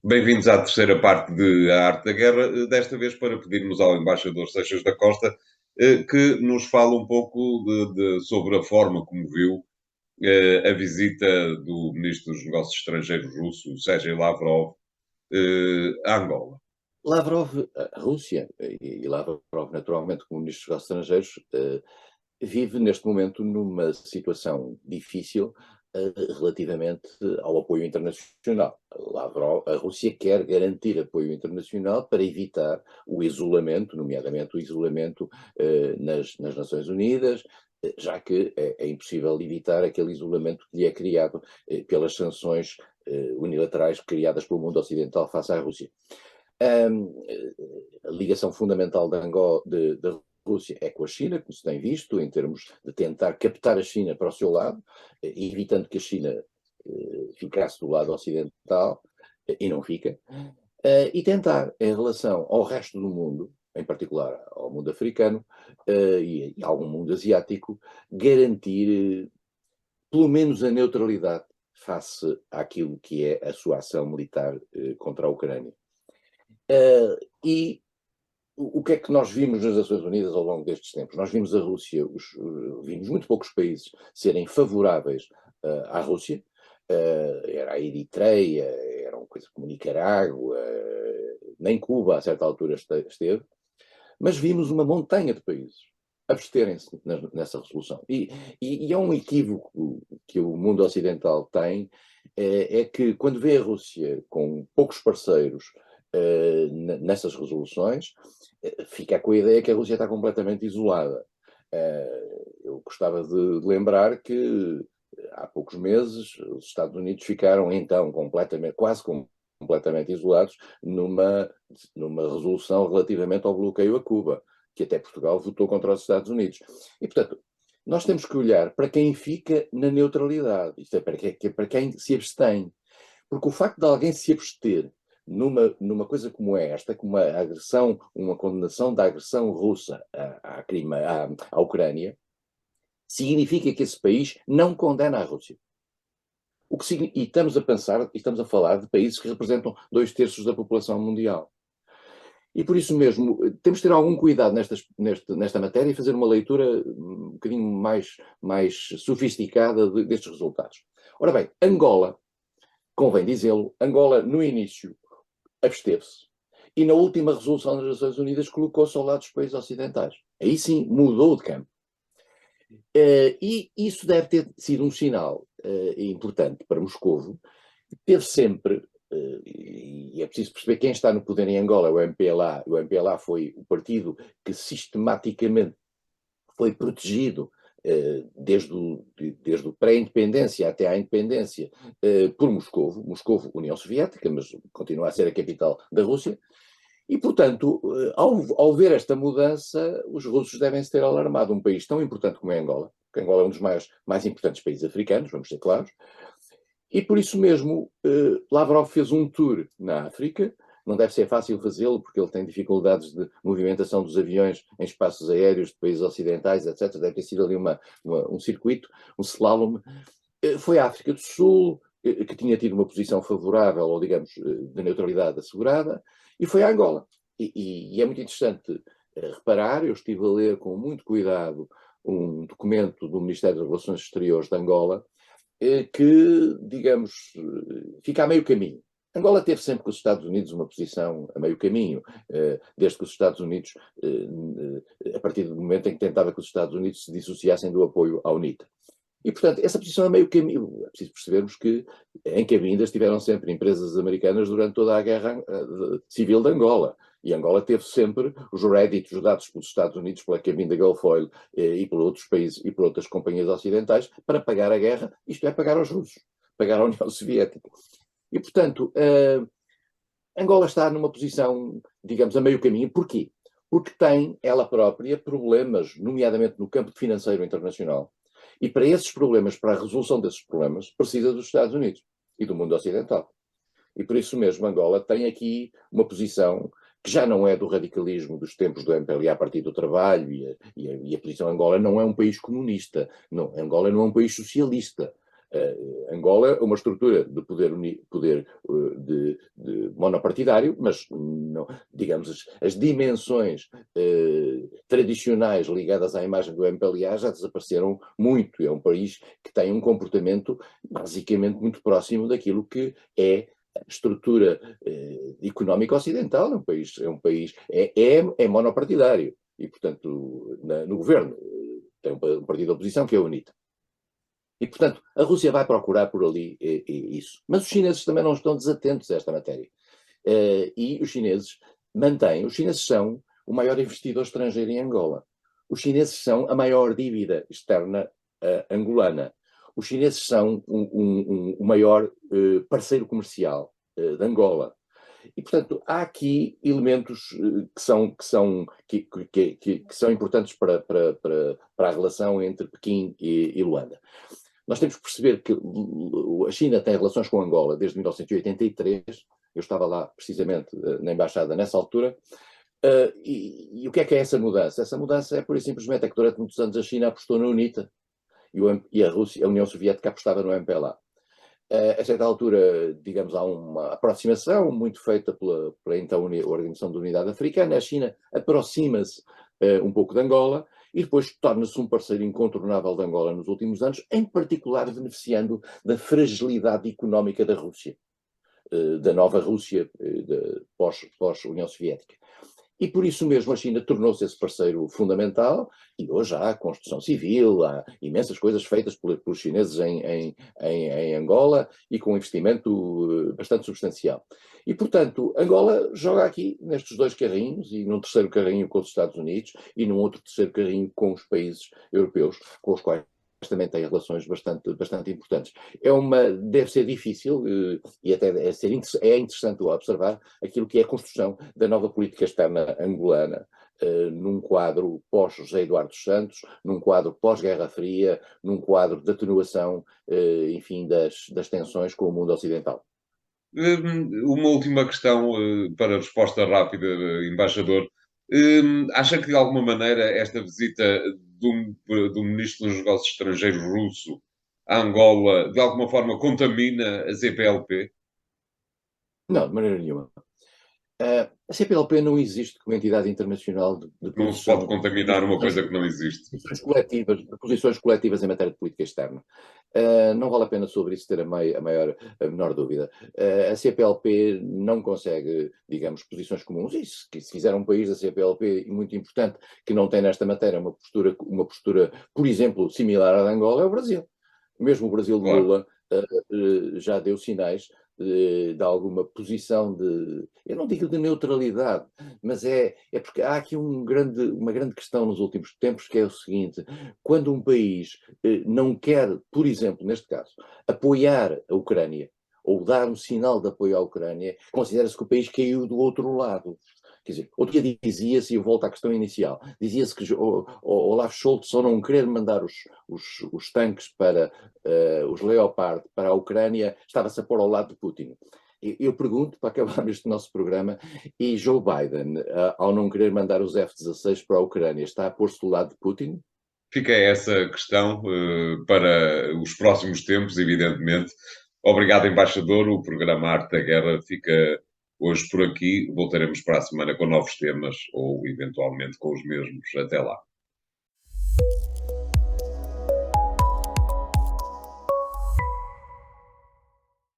Bem-vindos à terceira parte de A Arte da Guerra, desta vez para pedirmos ao embaixador Seixas da Costa que nos fale um pouco sobre a forma como viu a visita do Ministro dos Negócios Estrangeiros russo, Sergei Lavrov, a Angola. Lavrov, a Rússia, e Lavrov, naturalmente, como Ministro dos Negócios Estrangeiros, vive neste momento numa situação difícil relativamente ao apoio internacional. A Rússia quer garantir apoio internacional para evitar o isolamento, nomeadamente o isolamento nas Nações Unidas, já que é impossível evitar aquele isolamento que lhe é criado pelas sanções unilaterais criadas pelo mundo ocidental face à Rússia. A ligação fundamental da Rússia é com a China, como se tem visto, em termos de tentar captar a China para o seu lado, evitando que a China ficasse do lado ocidental, e não fica, e tentar, em relação ao resto do mundo, em particular ao mundo africano e ao mundo asiático, garantir pelo menos a neutralidade face àquilo que é a sua ação militar contra a Ucrânia. E o que é que nós vimos nas Nações Unidas ao longo destes tempos? Nós vimos a Rússia, vimos muito poucos países serem favoráveis à Rússia. Era a Eritreia, era uma coisa como Nicarágua, nem Cuba a certa altura esteve, mas vimos uma montanha de países absterem-se nessa resolução. E é um equívoco que o mundo ocidental tem, é que quando vê a Rússia com poucos parceiros nessas resoluções, fica com a ideia que a Rússia está completamente isolada. Eu gostava de lembrar que há poucos meses os Estados Unidos ficaram então quase completamente isolados numa resolução relativamente ao bloqueio a Cuba, que até Portugal votou contra os Estados Unidos. E, portanto, nós temos que olhar para quem fica na neutralidade, isto é, para quem se abstém. Porque o facto de alguém se abster numa coisa como esta, como uma agressão, uma condenação da agressão russa à Ucrânia, significa que esse país não condena a Rússia. E estamos a falar de países que representam 2/3 da população mundial. E por isso mesmo, temos de ter algum cuidado nesta matéria e fazer uma leitura um bocadinho mais sofisticada destes resultados. Ora bem, Angola, convém dizê-lo, Angola no início absteve-se e na última resolução das Nações Unidas colocou-se ao lado dos países ocidentais. Aí sim mudou de campo. E isso deve ter sido um sinal importante para Moscovo, que teve sempre, e é preciso perceber quem está no poder em Angola, o MPLA. O MPLA foi o partido que sistematicamente foi protegido desde o pré-independência até à independência por Moscovo, União Soviética, mas continua a ser a capital da Rússia, e, portanto, ao ver esta mudança, os russos devem se ter alarmado. Um país tão importante como é Angola, porque Angola é um dos mais importantes países africanos, vamos ser claros, e por isso mesmo Lavrov fez um tour na África. Não deve ser fácil fazê-lo, porque ele tem dificuldades de movimentação dos aviões em espaços aéreos de países ocidentais, etc. Deve ter sido ali um circuito, um slalom. Foi à África do Sul, que tinha tido uma posição favorável, ou digamos, de neutralidade assegurada, e foi a Angola. E é muito interessante reparar, eu estive a ler com muito cuidado um documento do Ministério das Relações Exteriores de Angola, que, digamos, fica a meio caminho. Angola teve sempre com os Estados Unidos uma posição a meio caminho, desde que os Estados Unidos, a partir do momento em que tentava que os Estados Unidos se dissociassem do apoio à UNITA. E, portanto, essa posição a meio caminho. É preciso percebermos que em cabindas estiveram sempre empresas americanas durante toda a guerra civil de Angola. E Angola teve sempre os réditos dados pelos Estados Unidos, pela cabinda Gulf Oil e por outros países e por outras companhias ocidentais para pagar a guerra, isto é, pagar aos russos, pagar à União Soviética. E, portanto, Angola está numa posição, digamos, a meio caminho. Porquê? Porque tem, ela própria, problemas, nomeadamente no campo financeiro internacional. E para esses problemas, para a resolução desses problemas, precisa dos Estados Unidos e do mundo ocidental. E por isso mesmo Angola tem aqui uma posição que já não é do radicalismo dos tempos do MPLA, Partido do Trabalho, e a posição Angola não é um país comunista, não, Angola não é um país socialista. Angola é uma estrutura de poder de monopartidário, mas não, digamos, as dimensões tradicionais ligadas à imagem do MPLA já desapareceram muito. É um país que tem um comportamento basicamente muito próximo daquilo que é a estrutura económica ocidental. É um país é monopartidário e, portanto, no governo tem um partido de oposição que é a UNITA. E, portanto, a Rússia vai procurar por ali isso. Mas os chineses também não estão desatentos a esta matéria. E os chineses são o maior investidor estrangeiro em Angola. Os chineses são a maior dívida externa angolana. Os chineses são o maior parceiro comercial de Angola. E, portanto, há aqui elementos que são importantes para a relação entre Pequim e Luanda. Nós temos que perceber que a China tem relações com Angola desde 1983. Eu estava lá, precisamente, na embaixada nessa altura. E o que é essa mudança? Essa mudança é, pura e simplesmente, que durante muitos anos a China apostou na UNITA e a União Soviética apostava no MPLA. A certa altura, digamos, há uma aproximação muito feita pela então Organização da Unidade Africana. A China aproxima-se um pouco de Angola e depois torna-se um parceiro incontornável de Angola nos últimos anos, em particular beneficiando da fragilidade económica da Rússia, da nova Rússia pós-União Soviética. E por isso mesmo a China tornou-se esse parceiro fundamental e hoje há construção civil, há imensas coisas feitas pelos chineses em Angola e com um investimento bastante substancial. E, portanto, Angola joga aqui nestes dois carrinhos e num terceiro carrinho com os Estados Unidos e num outro terceiro carrinho com os países europeus, com os quais também tem relações bastante importantes. Deve ser difícil e até é interessante observar aquilo que é a construção da nova política externa angolana num quadro pós-José Eduardo dos Santos, num quadro pós-Guerra Fria, num quadro de atenuação, enfim, das tensões com o mundo ocidental. Uma última questão para resposta rápida, embaixador. Acha que, de alguma maneira, esta visita do ministro dos Negócios Estrangeiros russo a Angola, de alguma forma, contamina a CPLP? Não, de maneira nenhuma. A CPLP não existe como entidade internacional de Não se pode contaminar uma coisa que não existe. Posições coletivas em matéria de política externa. Não vale a pena sobre isso ter a menor dúvida. A CPLP não consegue, digamos, posições comuns. E se fizer um país da CPLP muito importante que não tem nesta matéria uma postura, por exemplo, similar à de Angola, é o Brasil. Mesmo o Brasil de Lula já deu sinais de alguma posição eu não digo de neutralidade, mas é porque há aqui uma grande questão nos últimos tempos, que é o seguinte: quando um país não quer, por exemplo, neste caso, apoiar a Ucrânia, ou dar um sinal de apoio à Ucrânia, considera-se que o país caiu do outro lado. Quer dizer, outro dia dizia-se, e eu volto à questão inicial, dizia-se que Olaf Scholz, só não querer mandar os tanques para os Leopard para a Ucrânia, estava-se a pôr ao lado de Putin. Eu pergunto, para acabar este nosso programa, e Joe Biden, ao não querer mandar os F-16 para a Ucrânia, está a pôr-se do lado de Putin? Fica essa questão para os próximos tempos, evidentemente. Obrigado, embaixador. O programa Arte da Guerra fica hoje por aqui. Voltaremos para a semana com novos temas ou, eventualmente, com os mesmos. Até lá.